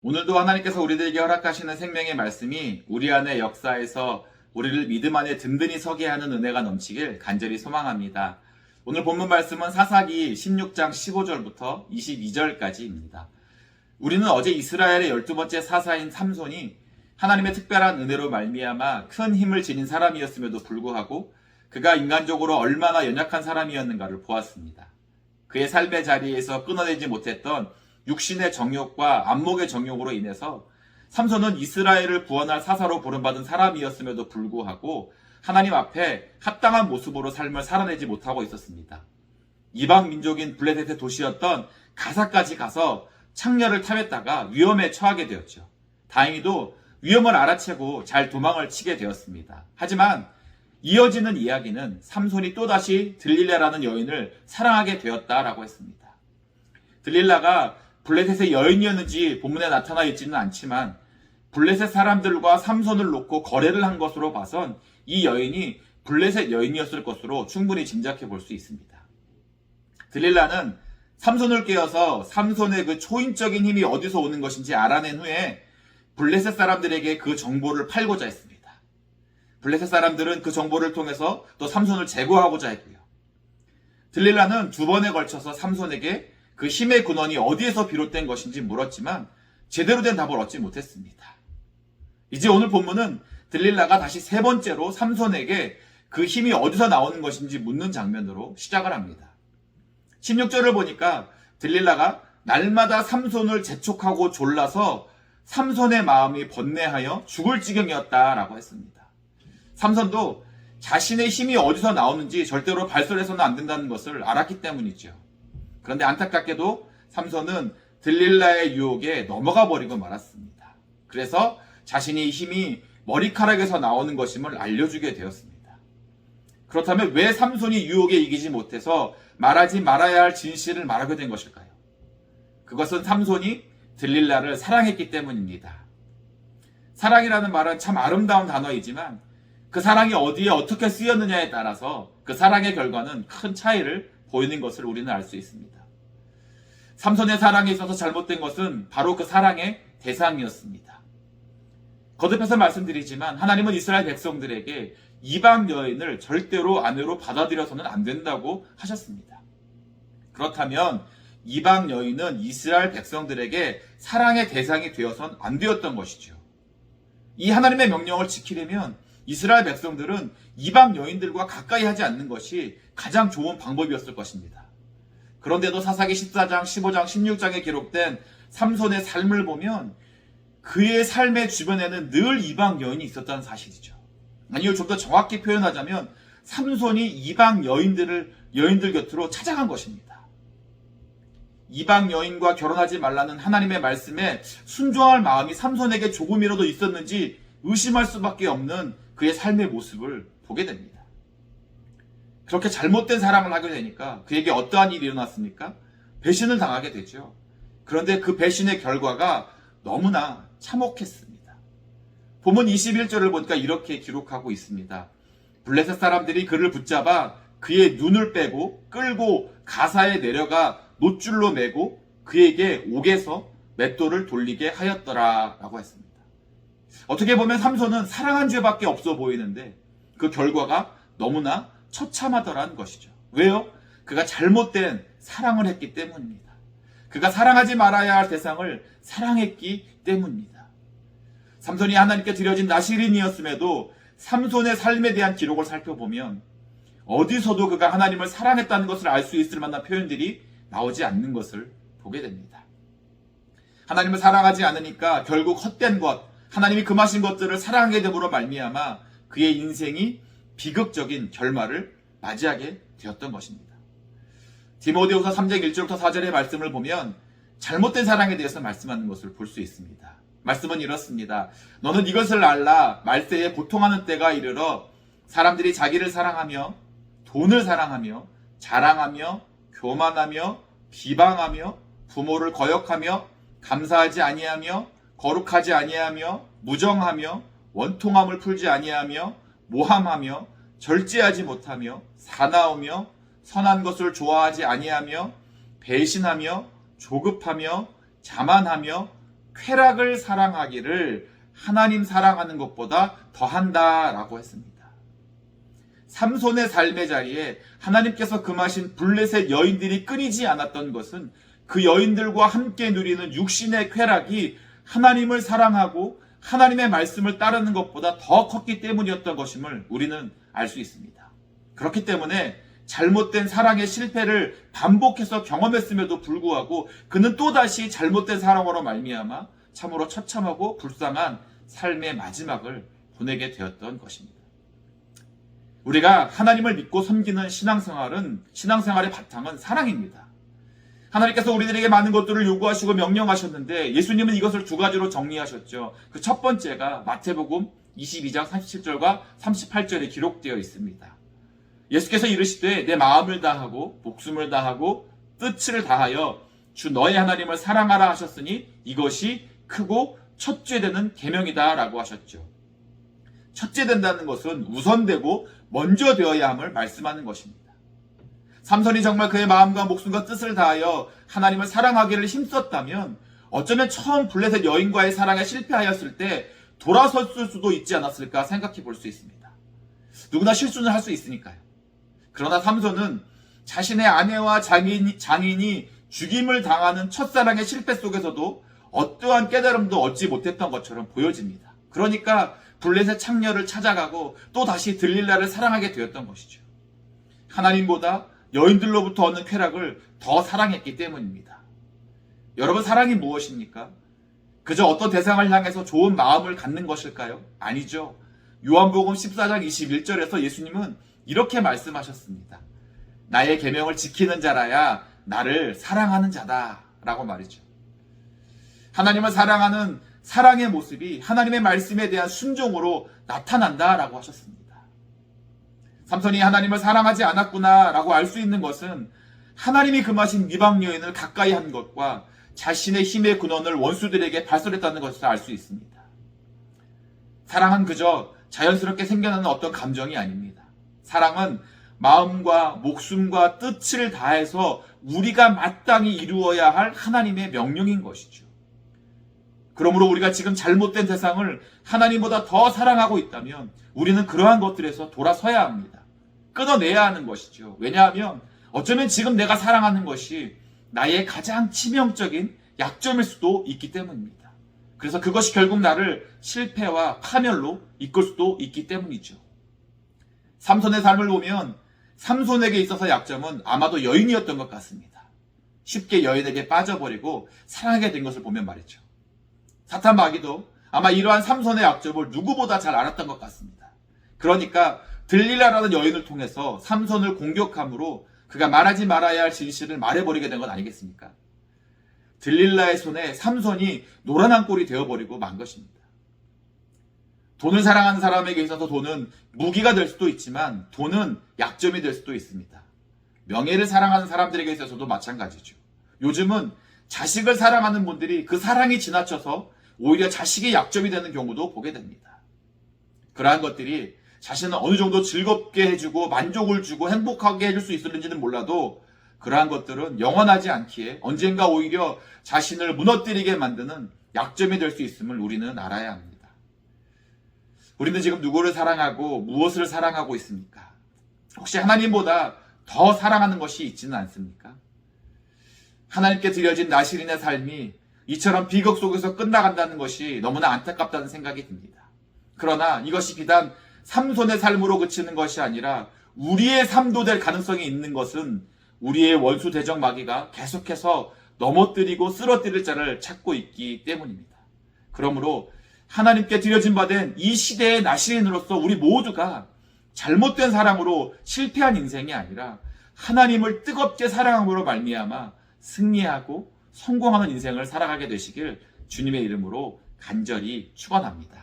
오늘도 하나님께서 우리들에게 허락하시는 생명의 말씀이 우리 안의 역사에서 우리를 믿음 안에 든든히 서게 하는 은혜가 넘치길 간절히 소망합니다. 오늘 본문 말씀은 사사기 16장 15절부터 22절까지입니다. 우리는 어제 이스라엘의 12번째 사사인 삼손이 하나님의 특별한 은혜로 말미암아 큰 힘을 지닌 사람이었음에도 불구하고 그가 인간적으로 얼마나 연약한 사람이었는가를 보았습니다. 그의 삶의 자리에서 끊어내지 못했던 육신의 정욕과 안목의 정욕으로 인해서 삼손은 이스라엘을 구원할 사사로 부름받은 사람이었음에도 불구하고 하나님 앞에 합당한 모습으로 삶을 살아내지 못하고 있었습니다. 이방 민족인 블레셋의 도시였던 가사까지 가서 창녀를 탐했다가 위험에 처하게 되었죠. 다행히도 위험을 알아채고 잘 도망을 치게 되었습니다. 하지만 이어지는 이야기는 삼손이 또다시 들릴라라는 여인을 사랑하게 되었다라고 했습니다. 들릴라가 블레셋의 여인이었는지 본문에 나타나 있지는 않지만 블레셋 사람들과 삼손을 놓고 거래를 한 것으로 봐선 이 여인이 블레셋 여인이었을 것으로 충분히 짐작해 볼 수 있습니다. 들릴라는 삼손을 깨워서 삼손의 그 초인적인 힘이 어디서 오는 것인지 알아낸 후에 블레셋 사람들에게 그 정보를 팔고자 했습니다. 블레셋 사람들은 그 정보를 통해서 또 삼손을 제거하고자 했고요. 들릴라는 두 번에 걸쳐서 삼손에게 그 힘의 근원이 어디에서 비롯된 것인지 물었지만 제대로 된 답을 얻지 못했습니다. 이제 오늘 본문은 들릴라가 다시 세 번째로 삼손에게 그 힘이 어디서 나오는 것인지 묻는 장면으로 시작을 합니다. 16절을 보니까 들릴라가 날마다 삼손을 재촉하고 졸라서 삼손의 마음이 번뇌하여 죽을 지경이었다라고 했습니다. 삼손도 자신의 힘이 어디서 나오는지 절대로 발설해서는 안 된다는 것을 알았기 때문이죠. 그런데 안타깝게도 삼손은 들릴라의 유혹에 넘어가 버리고 말았습니다. 그래서 자신의 힘이 머리카락에서 나오는 것임을 알려주게 되었습니다. 그렇다면 왜 삼손이 유혹에 이기지 못해서 말하지 말아야 할 진실을 말하게 된 것일까요? 그것은 삼손이 들릴라를 사랑했기 때문입니다. 사랑이라는 말은 참 아름다운 단어이지만 그 사랑이 어디에 어떻게 쓰였느냐에 따라서 그 사랑의 결과는 큰 차이를 보이는 것을 우리는 알 수 있습니다. 삼손의 사랑에 있어서 잘못된 것은 바로 그 사랑의 대상이었습니다. 거듭해서 말씀드리지만 하나님은 이스라엘 백성들에게 이방 여인을 절대로 아내로 받아들여서는 안 된다고 하셨습니다. 그렇다면 이방 여인은 이스라엘 백성들에게 사랑의 대상이 되어선 안 되었던 것이죠. 이 하나님의 명령을 지키려면 이스라엘 백성들은 이방 여인들과 가까이 하지 않는 것이 가장 좋은 방법이었을 것입니다. 그런데도 사사기 14장, 15장, 16장에 기록된 삼손의 삶을 보면 그의 삶의 주변에는 늘 이방 여인이 있었다는 사실이죠. 아니요, 좀 더 정확히 표현하자면 삼손이 이방 여인들 곁으로 찾아간 것입니다. 이방 여인과 결혼하지 말라는 하나님의 말씀에 순종할 마음이 삼손에게 조금이라도 있었는지 의심할 수밖에 없는 그의 삶의 모습을 보게 됩니다. 그렇게 잘못된 사랑을 하게 되니까 그에게 어떠한 일이 일어났습니까? 배신을 당하게 되죠. 그런데 그 배신의 결과가 너무나 참혹했습니다. 본문 21절을 보니까 이렇게 기록하고 있습니다. 블레셋 사람들이 그를 붙잡아 그의 눈을 빼고 끌고 가사에 내려가 놋줄로 매고 그에게 옥에서 맷돌을 돌리게 하였더라 라고 했습니다. 어떻게 보면 삼손은 사랑한 죄밖에 없어 보이는데 그 결과가 너무나 처참하더라는 것이죠. 왜요? 그가 잘못된 사랑을 했기 때문입니다. 그가 사랑하지 말아야 할 대상을 사랑했기 때문입니다. 삼손이 하나님께 드려진 나시린이었음에도 삼손의 삶에 대한 기록을 살펴보면 어디서도 그가 하나님을 사랑했다는 것을 알 수 있을 만한 표현들이 나오지 않는 것을 보게 됩니다. 하나님을 사랑하지 않으니까 결국 헛된 것, 하나님이 금하신 것들을 사랑하게 됨으로 말미암아 그의 인생이 비극적인 결말을 맞이하게 되었던 것입니다. 디모데후서 3장 1절부터 4절의 말씀을 보면 잘못된 사랑에 대해서 말씀하는 것을 볼 수 있습니다. 말씀은 이렇습니다. 너는 이것을 알라. 말세에 고통하는 때가 이르러 사람들이 자기를 사랑하며 돈을 사랑하며 자랑하며 교만하며 비방하며 부모를 거역하며 감사하지 아니하며 거룩하지 아니하며 무정하며 원통함을 풀지 아니하며 모함하며 절제하지 못하며 사나우며 선한 것을 좋아하지 아니하며 배신하며 조급하며 자만하며 쾌락을 사랑하기를 하나님 사랑하는 것보다 더한다라고 했습니다. 삼손의 삶의 자리에 하나님께서 금하신 블레셋 여인들이 끊이지 않았던 것은 그 여인들과 함께 누리는 육신의 쾌락이 하나님을 사랑하고 하나님의 말씀을 따르는 것보다 더 컸기 때문이었던 것임을 우리는 알 수 있습니다. 그렇기 때문에 잘못된 사랑의 실패를 반복해서 경험했음에도 불구하고 그는 또다시 잘못된 사랑으로 말미암아 참으로 처참하고 불쌍한 삶의 마지막을 보내게 되었던 것입니다. 우리가 하나님을 믿고 섬기는 신앙생활의 바탕은 사랑입니다. 하나님께서 우리들에게 많은 것들을 요구하시고 명령하셨는데 예수님은 이것을 두 가지로 정리하셨죠. 그 첫 번째가 마태복음 22장 37절과 38절에 기록되어 있습니다. 예수께서 이르시되 내 마음을 다하고 목숨을 다하고 뜻을 다하여 주 너의 하나님을 사랑하라 하셨으니 이것이 크고 첫째 되는 계명이다 라고 하셨죠. 첫째 된다는 것은 우선되고 먼저 되어야 함을 말씀하는 것입니다. 삼손이 정말 그의 마음과 목숨과 뜻을 다하여 하나님을 사랑하기를 힘썼다면 어쩌면 처음 블레셋 여인과의 사랑에 실패하였을 때 돌아섰을 수도 있지 않았을까 생각해 볼 수 있습니다. 누구나 실수는 할 수 있으니까요. 그러나 삼손은 자신의 아내와 장인이 죽임을 당하는 첫사랑의 실패 속에서도 어떠한 깨달음도 얻지 못했던 것처럼 보여집니다. 그러니까 블레셋 창녀를 찾아가고 또 다시 들릴라를 사랑하게 되었던 것이죠. 하나님보다 여인들로부터 얻는 쾌락을 더 사랑했기 때문입니다. 여러분, 사랑이 무엇입니까? 그저 어떤 대상을 향해서 좋은 마음을 갖는 것일까요? 아니죠. 요한복음 14장 21절에서 예수님은 이렇게 말씀하셨습니다. 나의 계명을 지키는 자라야 나를 사랑하는 자다 라고 말이죠. 하나님을 사랑하는 사랑의 모습이 하나님의 말씀에 대한 순종으로 나타난다 라고 하셨습니다. 삼손이 하나님을 사랑하지 않았구나 라고 알 수 있는 것은 하나님이 금하신 이방 여인을 가까이 한 것과 자신의 힘의 근원을 원수들에게 발설했다는 것을 알 수 있습니다. 사랑은 그저 자연스럽게 생겨나는 어떤 감정이 아닙니다. 사랑은 마음과 목숨과 뜻을 다해서 우리가 마땅히 이루어야 할 하나님의 명령인 것이죠. 그러므로 우리가 지금 잘못된 대상을 하나님보다 더 사랑하고 있다면 우리는 그러한 것들에서 돌아서야 합니다. 끊어내야 하는 것이죠. 왜냐하면 어쩌면 지금 내가 사랑하는 것이 나의 가장 치명적인 약점일 수도 있기 때문입니다. 그래서 그것이 결국 나를 실패와 파멸로 이끌 수도 있기 때문이죠. 삼손의 삶을 보면 삼손에게 있어서 약점은 아마도 여인이었던 것 같습니다. 쉽게 여인에게 빠져버리고 사랑하게 된 것을 보면 말이죠. 사탄 마귀도 아마 이러한 삼손의 약점을 누구보다 잘 알았던 것 같습니다. 그러니까 들릴라라는 여인을 통해서 삼손을 공격함으로 그가 말하지 말아야 할 진실을 말해버리게 된 건 아니겠습니까? 들릴라의 손에 삼손이 노란한 꼴이 되어버리고 만 것입니다. 돈을 사랑하는 사람에게 있어서 돈은 무기가 될 수도 있지만 돈은 약점이 될 수도 있습니다. 명예를 사랑하는 사람들에게 있어서도 마찬가지죠. 요즘은 자식을 사랑하는 분들이 그 사랑이 지나쳐서 오히려 자식이 약점이 되는 경우도 보게 됩니다. 그러한 것들이 자신을 어느 정도 즐겁게 해주고 만족을 주고 행복하게 해줄 수 있을는지는 몰라도 그러한 것들은 영원하지 않기에 언젠가 오히려 자신을 무너뜨리게 만드는 약점이 될 수 있음을 우리는 알아야 합니다. 우리는 지금 누구를 사랑하고 무엇을 사랑하고 있습니까? 혹시 하나님보다 더 사랑하는 것이 있지는 않습니까? 하나님께 드려진 나실인의 삶이 이처럼 비극 속에서 끝나간다는 것이 너무나 안타깝다는 생각이 듭니다. 그러나 이것이 비단 삼손의 삶으로 그치는 것이 아니라 우리의 삶도 될 가능성이 있는 것은 우리의 원수 대적 마귀가 계속해서 넘어뜨리고 쓰러뜨릴 자를 찾고 있기 때문입니다. 그러므로 하나님께 드려진 바 된 이 시대의 나시린으로서 우리 모두가 잘못된 사랑으로 실패한 인생이 아니라 하나님을 뜨겁게 사랑함으로 말미암아 승리하고 성공하는 인생을 살아가게 되시길 주님의 이름으로 간절히 축원합니다.